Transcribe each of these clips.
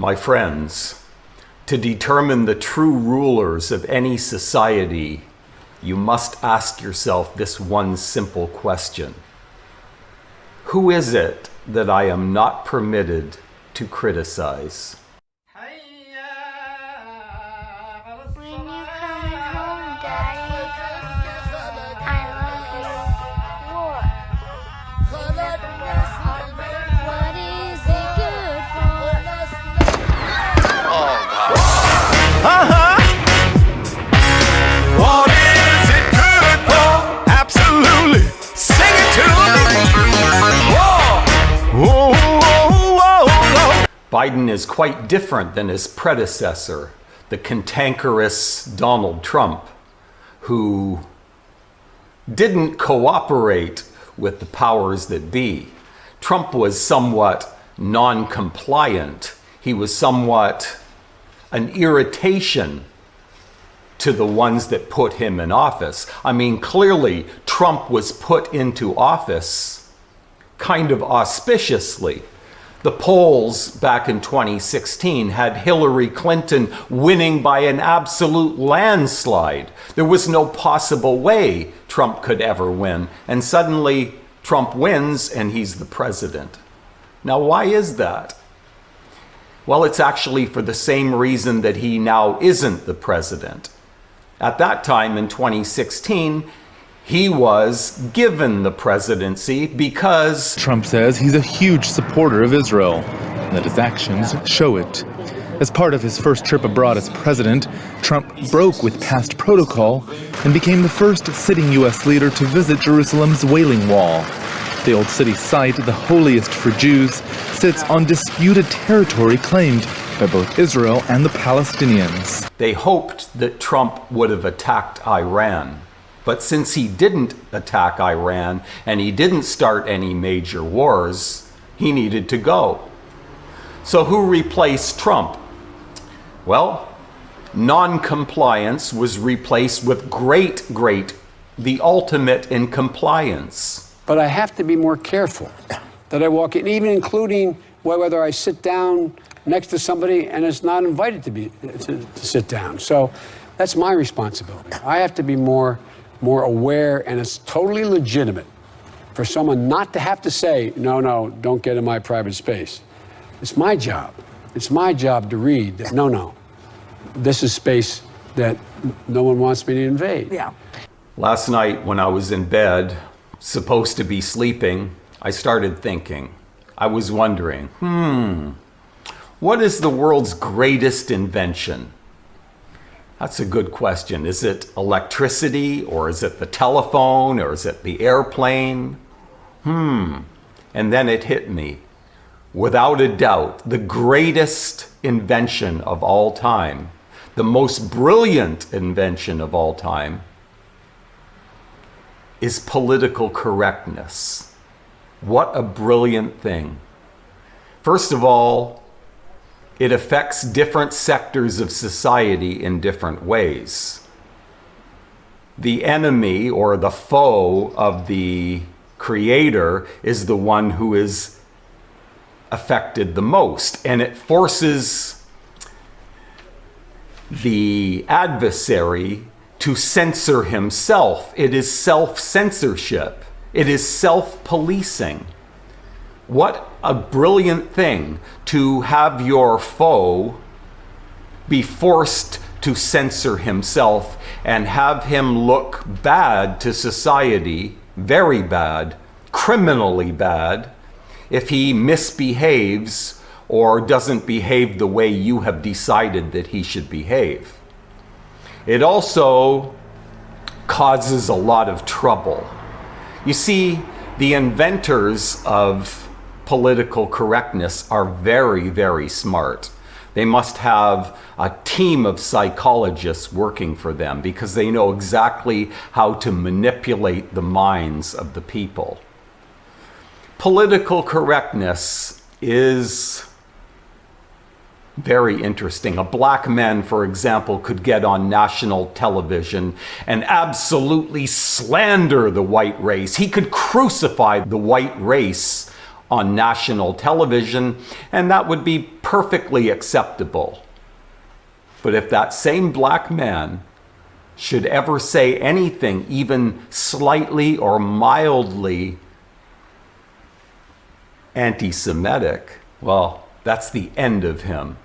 My friends, to determine the true rulers of any society, you must ask yourself this one simple question. Who is it that I am not permitted to criticize? When you're coming home, Daddy, I love you. What? What is it good for? What is it good for? Absolutely. Sing it to me. Whoa. Whoa, whoa, whoa, whoa. Biden is quite different than his predecessor, the cantankerous Donald Trump, who didn't cooperate with the powers that be. Trump was somewhat non-compliant. He was somewhat an irritation to the ones that put him in office. I mean, clearly, Trump was put into office kind of auspiciously. The polls back in 2016 had Hillary Clinton winning by an absolute landslide. There was no possible way Trump could ever win. And suddenly, Trump wins and he's the president. Now, why is that? Well, it's actually for the same reason that he now isn't the president. At that time in 2016, he was given the presidency because Trump says he's a huge supporter of Israel, and that his actions show it. As part of his first trip abroad as president, Trump broke with past protocol and became the first sitting U.S. leader to visit Jerusalem's Wailing Wall. The Old City site, the holiest for Jews, sits on disputed territory claimed by both Israel and the Palestinians. they hoped that Trump would have attacked Iran. But since he didn't attack Iran and he didn't start any major wars, he needed to go. So who replaced Trump? Well, non-compliance was replaced with the ultimate in compliance. But I have to be more careful that I walk in, even including whether I sit down next to somebody and is not invited to sit down. So that's my responsibility. I have to be more aware, and it's totally legitimate for someone not to have to say, no, don't get in my private space. It's my job. It's my job to read that, no, this is space that no one wants me to invade. Yeah. Last night when I was in bed, supposed to be sleeping, I started thinking. I was wondering, what is the world's greatest invention? That's a good question. Is it electricity, or is it the telephone, or is it the airplane? And then it hit me. Without a doubt, the greatest invention of all time, the most brilliant invention of all time, is political correctness. What a brilliant thing. First of all, it affects different sectors of society in different ways. The enemy or the foe of the creator is the one who is affected the most, and it forces the adversary to censor himself. It is self-censorship. It is self-policing. What a brilliant thing to have your foe be forced to censor himself and have him look bad to society, very bad, criminally bad, if he misbehaves or doesn't behave the way you have decided that he should behave. It also causes a lot of trouble. You see, the inventors of political correctness are very, very smart. They must have a team of psychologists working for them because they know exactly how to manipulate the minds of the people. Political correctness is very interesting. A black man, for example, could get on national television and absolutely slander the white race. He could crucify the white race on national television, and that would be perfectly acceptable. But if that same black man should ever say anything even slightly or mildly anti-Semitic, well, that's the end of him.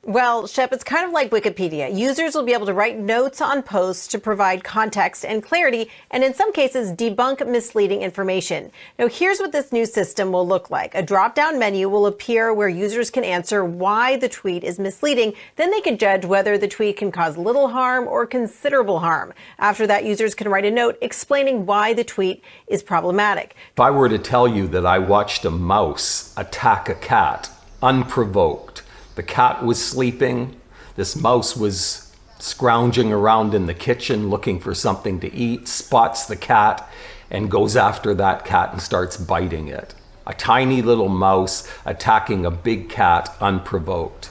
Well, Shep, it's kind of like Wikipedia. Users will be able to write notes on posts to provide context and clarity, and in some cases, debunk misleading information. Now, here's what this new system will look like. A drop-down menu will appear where users can answer why the tweet is misleading. Then they can judge whether the tweet can cause little harm or considerable harm. After that, users can write a note explaining why the tweet is problematic. If I were to tell you that I watched a mouse attack a cat unprovoked, the cat was sleeping, this mouse was scrounging around in the kitchen looking for something to eat, spots the cat, and goes after that cat and starts biting it. A tiny little mouse attacking a big cat unprovoked.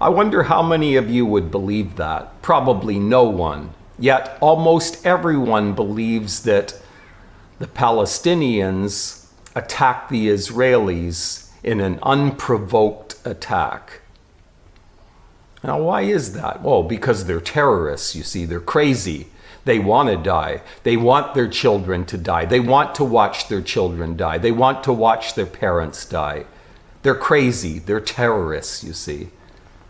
I wonder how many of you would believe that. Probably no one. Yet almost everyone believes that the Palestinians attacked the Israelis in an unprovoked attack. Now, why is that? Well, because they're terrorists, you see. They're crazy. They want to die. They want their children to die. They want to watch their children die. They want to watch their parents die. They're crazy. They're terrorists, you see.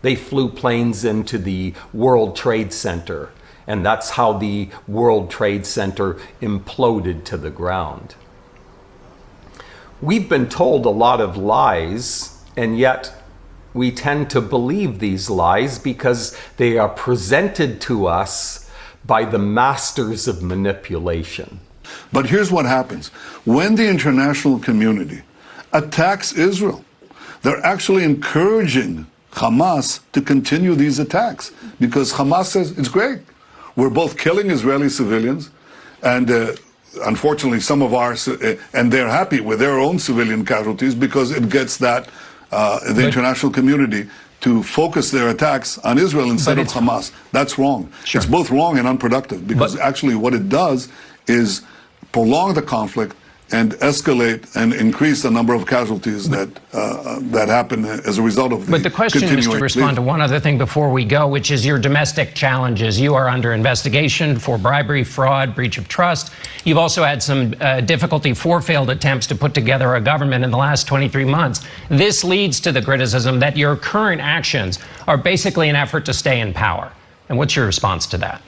They flew planes into the World Trade Center, and that's how the World Trade Center imploded to the ground. We've been told a lot of lies, and yet we tend to believe these lies because they are presented to us by the masters of manipulation. But here's what happens. When the international community attacks Israel, they're actually encouraging Hamas to continue these attacks because Hamas says, it's great. We're both killing Israeli civilians and unfortunately, some of ours, and they're happy with their own civilian casualties because it gets the international community to focus their attacks on Israel instead of Hamas. That's wrong. Sure. It's both wrong and unproductive because actually what it does is prolong the conflict and escalate and increase the number of casualties that happen as a result of the But the question is to respond to one other thing before we go, which is your domestic challenges. You are under investigation for bribery, fraud, breach of trust. You've also had some difficulty for failed attempts to put together a government in the last 23 months. This leads to the criticism that your current actions are basically an effort to stay in power. And what's your response to that?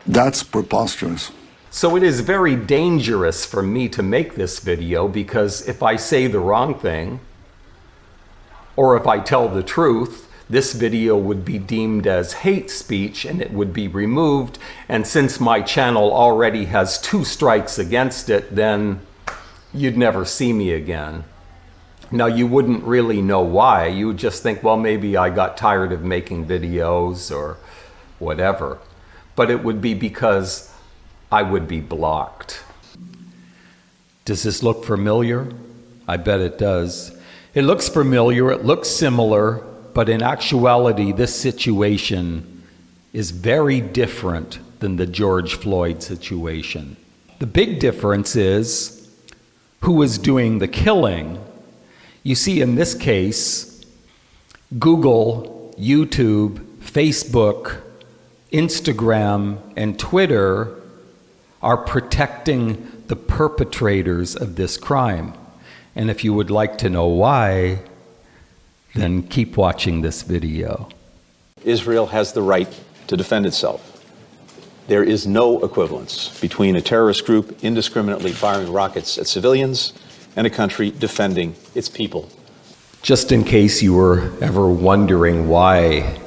That's preposterous. So it is very dangerous for me to make this video because if I say the wrong thing, or if I tell the truth, this video would be deemed as hate speech and it would be removed. And since my channel already has 2 strikes against it, then you'd never see me again. Now, you wouldn't really know why. You would just think, well, maybe I got tired of making videos or whatever. But it would be because I would be blocked. Does this look familiar? I bet it does. It looks familiar, it looks similar, but in actuality, this situation is very different than the George Floyd situation. The big difference is who is doing the killing. You see, in this case, Google, YouTube, Facebook, Instagram, and Twitter are protecting the perpetrators of this crime. And if you would like to know why, then keep watching this video. Israel has the right to defend itself. There is no equivalence between a terrorist group indiscriminately firing rockets at civilians and a country defending its people. Just in case you were ever wondering why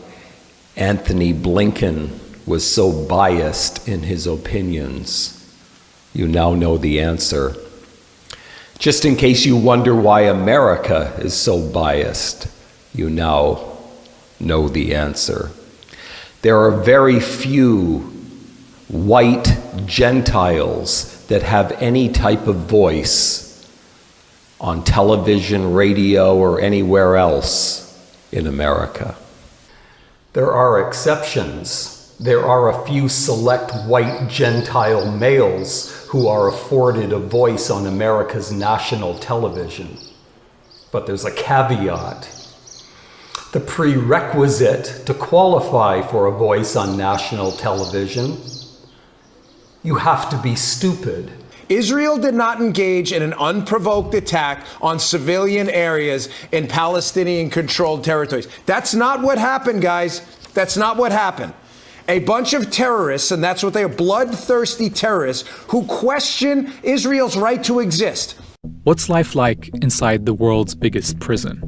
Anthony Blinken was so biased in his opinions, you now know the answer. Just in case you wonder why America is so biased, you now know the answer. There are very few white Gentiles that have any type of voice on television, radio, or anywhere else in America. There are exceptions. There are a few select white Gentile males who are afforded a voice on America's national television. But there's a caveat. The prerequisite to qualify for a voice on national television, you have to be stupid. Israel did not engage in an unprovoked attack on civilian areas in Palestinian-controlled territories. That's not what happened, guys. That's not what happened. A bunch of terrorists, and that's what they are, bloodthirsty terrorists, who question Israel's right to exist. What's life like inside the world's biggest prison?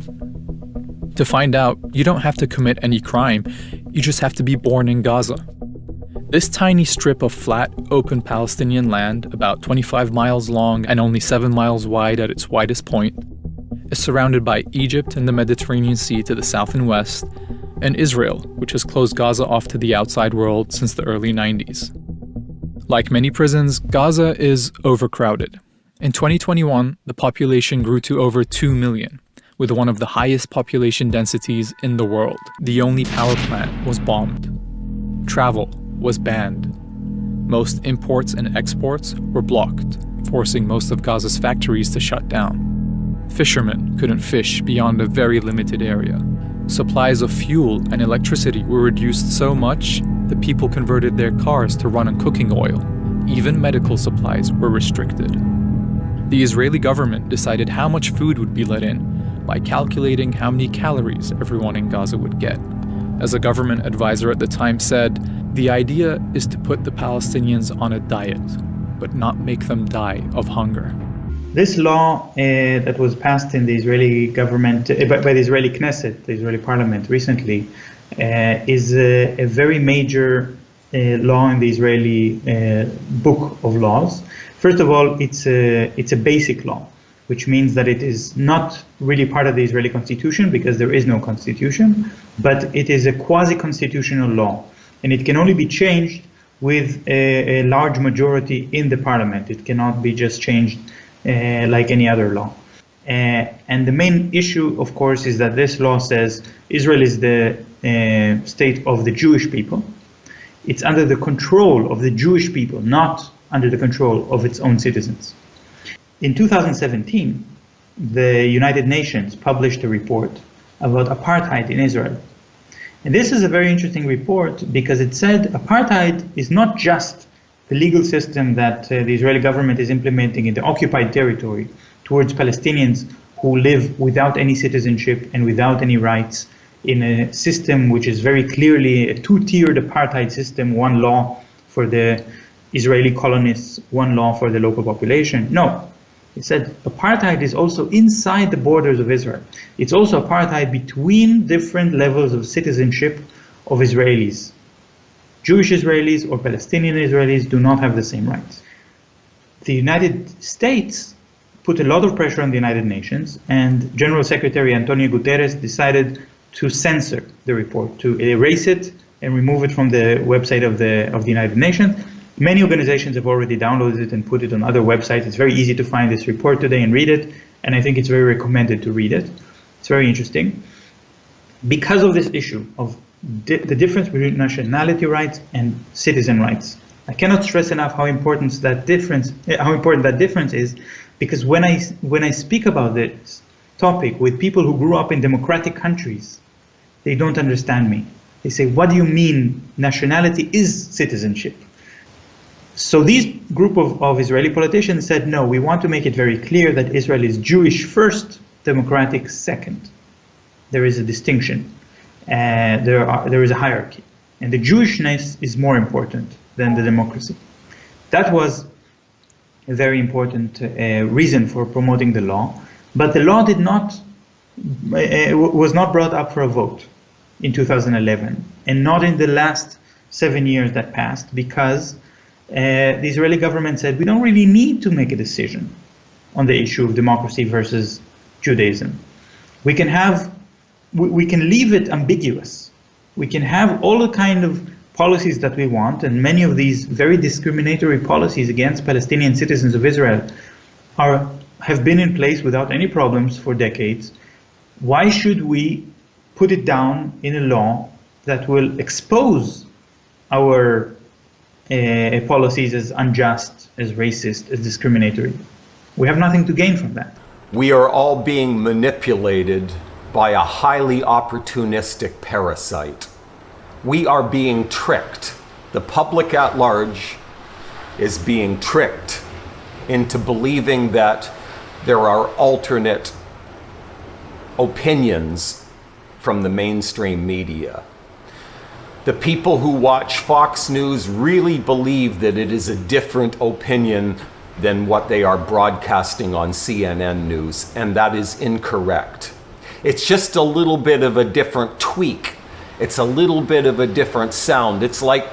To find out, you don't have to commit any crime. You just have to be born in Gaza. This tiny strip of flat, open Palestinian land, about 25 miles long and only 7 miles wide at its widest point, is surrounded by Egypt and the Mediterranean Sea to the south and west, and Israel, which has closed Gaza off to the outside world since the early 90s. Like many prisons, Gaza is overcrowded. In 2021, the population grew to over 2 million, with one of the highest population densities in the world. The only power plant was bombed. Travel was banned. Most imports and exports were blocked, forcing most of Gaza's factories to shut down. Fishermen couldn't fish beyond a very limited area. Supplies of fuel and electricity were reduced so much that people converted their cars to run on cooking oil. Even medical supplies were restricted. The Israeli government decided how much food would be let in by calculating how many calories everyone in Gaza would get. As a government advisor at the time said, the idea is to put the Palestinians on a diet, but not make them die of hunger. This law that was passed in the Israeli government, by the Israeli Knesset, the Israeli parliament recently, is a very major law in the Israeli book of laws. First of all, it's a basic law, which means that it is not really part of the Israeli constitution because there is no constitution, but it is a quasi-constitutional law, and it can only be changed with a large majority in the parliament. It cannot be just changed like any other law. And the main issue, of course, is that this law says Israel is the state of the Jewish people. It's under the control of the Jewish people, not under the control of its own citizens. In 2017, the United Nations published a report about apartheid in Israel. And this is a very interesting report because it said apartheid is not just the legal system that the Israeli government is implementing in the occupied territory towards Palestinians who live without any citizenship and without any rights in a system which is very clearly a two-tiered apartheid system, one law for the Israeli colonists, one law for the local population. No, it said apartheid is also inside the borders of Israel. It's also apartheid between different levels of citizenship of Israelis. Jewish Israelis or Palestinian Israelis do not have the same rights. The United States put a lot of pressure on the United Nations, and General Secretary Antonio Guterres decided to censor the report, to erase it and remove it from the website of the United Nations. Many organizations have already downloaded it and put it on other websites. It's very easy to find this report today and read it, and I think it's very recommended to read it. It's very interesting. Because of this issue of the difference between nationality rights and citizen rights, I cannot stress enough how important that difference is, because when I speak about this topic with people who grew up in democratic countries, they don't understand me. They say, what do you mean nationality is citizenship? So this group of Israeli politicians said, no, we want to make it very clear that Israel is Jewish first, democratic second. There is a distinction. There is a hierarchy. And the Jewishness is more important than the democracy. That was a very important reason for promoting the law. But the law was not brought up for a vote in 2011, and not in the last 7 years that passed, because the Israeli government said, we don't really need to make a decision on the issue of democracy versus Judaism. We can leave it ambiguous. We can have all the kind of policies that we want, and many of these very discriminatory policies against Palestinian citizens of Israel have been in place without any problems for decades. Why should we put it down in a law that will expose our policies as unjust, as racist, as discriminatory. We have nothing to gain from that. We are all being manipulated by a highly opportunistic parasite. We are being tricked. The public at large is being tricked into believing that there are alternate opinions from the mainstream media. The people who watch Fox News really believe that it is a different opinion than what they are broadcasting on CNN News, and that is incorrect. It's just a little bit of a different tweak. It's a little bit of a different sound. It's like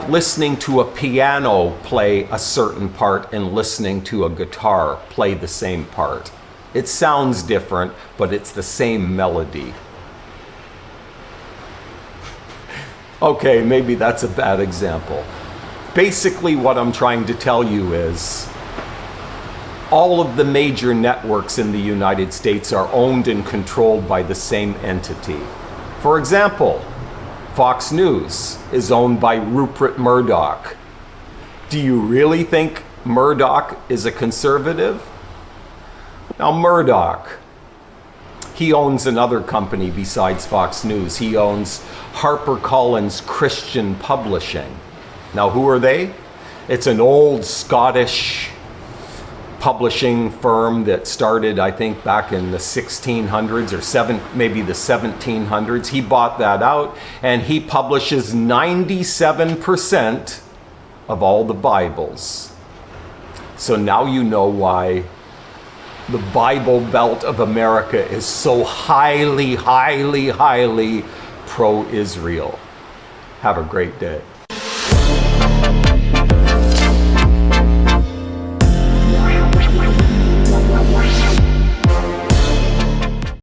listening to a piano play a certain part and listening to a guitar play the same part. It sounds different, but it's the same melody. Okay, maybe that's a bad example. Basically, what I'm trying to tell you is all of the major networks in the United States are owned and controlled by the same entity. For example, Fox News is owned by Rupert Murdoch. Do you really think Murdoch is a conservative? Now, Murdoch, he owns another company besides Fox News. He owns HarperCollins Christian Publishing. Now, who are they? It's an old Scottish publishing firm that started, I think, back in the 1600s or maybe the 1700s. He bought that out, and he publishes 97% of all the Bibles. So now you know why the Bible Belt of America is so highly, highly, highly pro-Israel. Have a great day.